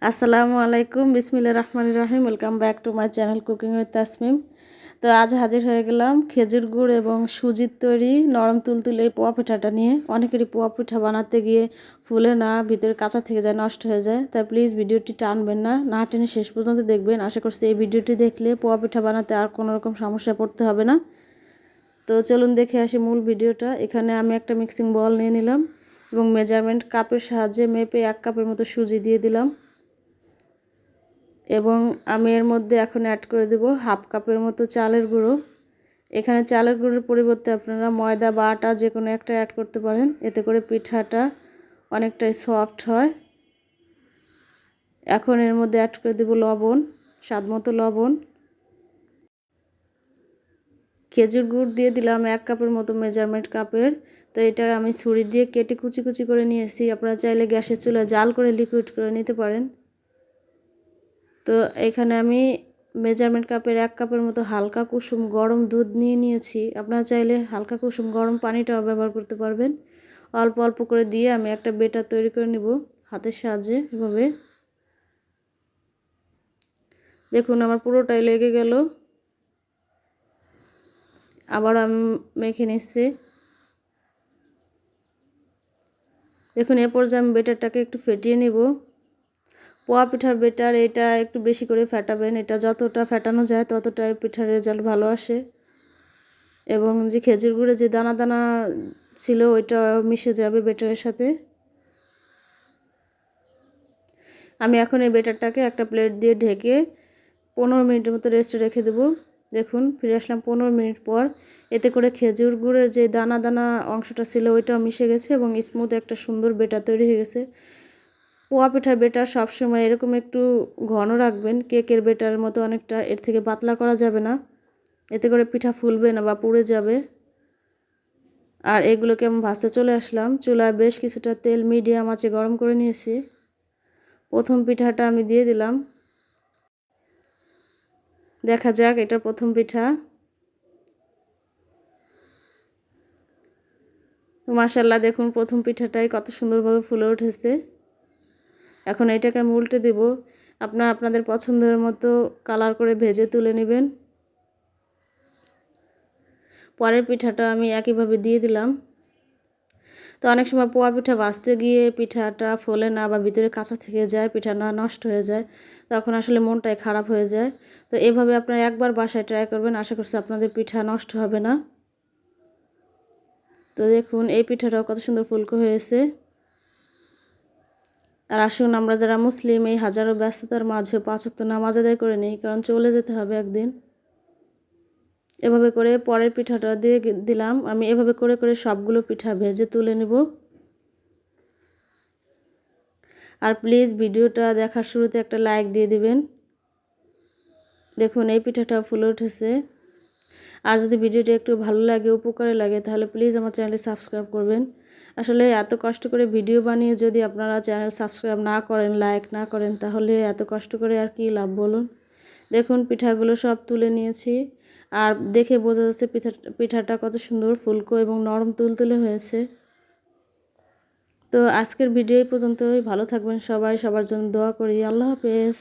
আসসালামু আলাইকুম বিসমিল্লাহির রহমানির রহিম। Welcome back to my channel cooking with Tasmim. তো আজ হাজির হয়ে গেলাম খেজুর গুড় এবং সুজির তৈরি নরম তুলতুলে এই পোয়া পিঠাটা নিয়ে। অনেকেরই পোয়া পিঠা বানাতে গিয়ে ফুলে না, ভিতরে কাঁচা থেকে যায়, নষ্ট হয়ে যায়। তাই প্লিজ ভিডিওটি টানবেন না, না টেনে শেষ পর্যন্ত দেখবেন। আশা করছি এই ভিডিওটি দেখলে পোয়া পিঠা বানাতে আর কোনো রকম সমস্যায় পড়তে হবে না। তো চলুন দেখে আসি মূল ভিডিওটা। এখানে আমি একটা মিক্সিং বল নিয়ে নিলাম এবং মেজারমেন্ট কাপের সাহায্যে মেপে 1 কাপের মতো সুজি দিয়ে দিলাম এবং আমি এর মধ্যে এখন অ্যাড করে দেব 1/2 কাপের মতো চালের গুঁড়ো। এখানে চালের গুঁড়োর পরিবর্তে আপনারা ময়দা বা আটা যে কোনো একটা অ্যাড করতে পারেন, এতে করে পিঠাটা অনেকটাই সফট হয়। এখন এর মধ্যে অ্যাড করে দেব লবণ, স্বাদ মতো লবণ। খেজুর গুড় দিয়ে দিলাম 1 কাপের মতো মেজারমেন্ট কাপের। তো এটা আমি ছুরি দিয়ে কেটে কুচি কুচি করে নিয়েছি। আপনারা চাইলে গ্যাসের চুলায় জাল করে লিকুইড করে নিতে পারেন। তো এখানে আমি মেজারমেন্ট কাপের 1 কাপের মতো হালকা কুসুম গরম দুধ নিয়েছি। আপনারা চাইলে হালকা কুসুম গরম পানিটাও ব্যবহার করতে পারবেন। অল্প অল্প করে দিয়ে আমি একটা বেটার তৈরি করে নিব হাতের সাহায্যে। এভাবে দেখুন আমার পুরোটাই লেগে গেল। আবার আমি মেখে নিচ্ছি। দেখুন এ পর্যায়ে আমি বেটারটাকে একটু ফেটিয়ে নিব। পোয়া পিঠার বেটার এটা একটু বেশি করে ফেটাবেন। এটা যতটা ফেটানো যায় ততটাই পিঠার রেজাল্ট ভালো আসে। এবং যে খেজুর গুড়ে যে দানা দানা ছিল ওইটা মিশে যাবে বেটারের সাথে। আমি এখন এই বেটারটাকে একটা প্লেট দিয়ে ঢেকে 15 মিনিটের মতো রেস্টে রেখে দেব। দেখুন ফিরে আসলাম 15 মিনিট পর। এতে করে খেজুর গুড়ের যে দানা দানা অংশটা ছিল ওইটাও মিশে গেছে এবং স্মুথ একটা সুন্দর বেটার তৈরি হয়ে গেছে। পোয়া পিঠার বেটার সবসময় এরকম একটু ঘন রাখবেন, কেকের বেটারের মতো অনেকটা, এর থেকে পাতলা করা যাবে না। এতে করে পিঠা ফুলবে না বা পুড়ে যাবে। আর এগুলোকে আমি ভাজতে চলে আসলাম। চুলায় বেশ কিছুটা তেল মিডিয়াম আঁচে গরম করে নিয়েছি। প্রথম পিঠাটা আমি দিয়ে দিলাম। দেখা যাক এটা প্রথম পিঠা। তো মাশাআল্লাহ দেখুন প্রথম পিঠাটাই কত সুন্দরভাবে ফুলে উঠেছে। এখন এটাকে আমি উল্টে দেব। আপনারা আপনাদের পছন্দের মতো কালার করে ভেজে তুলে নেবেন। পরের পিঠাটা আমি একইভাবে দিয়ে দিলাম। তো অনেক সময় পোয়া পিঠা ভাজতে গিয়ে পিঠাটা ফোলে না বা ভিতরে কাঁচা থেকে যায়, পিঠা না নষ্ট হয়ে যায়, তখন আসলে মনটাই খারাপ হয়ে যায়। তো এভাবে আপনারা একবার বাসায় ট্রাই করবেন, আশা করছি আপনাদের পিঠা নষ্ট হবে না। তো দেখুন এই পিঠাটাও কত সুন্দর ফুলকো হয়েছে। আর আসুন আমরা যারা মুসলিম এই হাজারো ব্যস্ততার মাঝে 5 ওয়াক্ত নামাজ আদায় করে নিই, কারণ চলে যেতে হবে একদিন। এভাবে করে পরের পিঠাটা দিয়ে দিলাম। আমি এভাবে করে করে সবগুলো পিঠা ভেজে তুলে নেব। আর প্লিজ ভিডিওটা দেখার শুরুতে একটা লাইক দিয়ে দিবেন। দেখুন এই পিঠাটা ফুলে উঠেছে। আর যদি ভিডিওটি একটু ভালো লাগে, উপকারে লাগে, তাহলে প্লিজ আমার চ্যানেলটি সাবস্ক্রাইব করবেন। আসলে এত কষ্ট করে ভিডিও বানিয়ে যদি আপনারা চ্যানেল সাবস্ক্রাইব না করেন, লাইক না করেন, তাহলে এত কষ্ট করে আর কি লাভ বলুন। দেখুন পিঠাগুলো সব তুলে নিয়েছি। আর দেখে বোঝা যাচ্ছে পিঠাটা কত সুন্দর ফুলকো এবং নরম তুলতুলে হয়েছে। তো আজকের ভিডিও এই পর্যন্তই। ভালো থাকবেন সবাই, সবার জন্য দোয়া করি। আল্লাহ হাফেজ।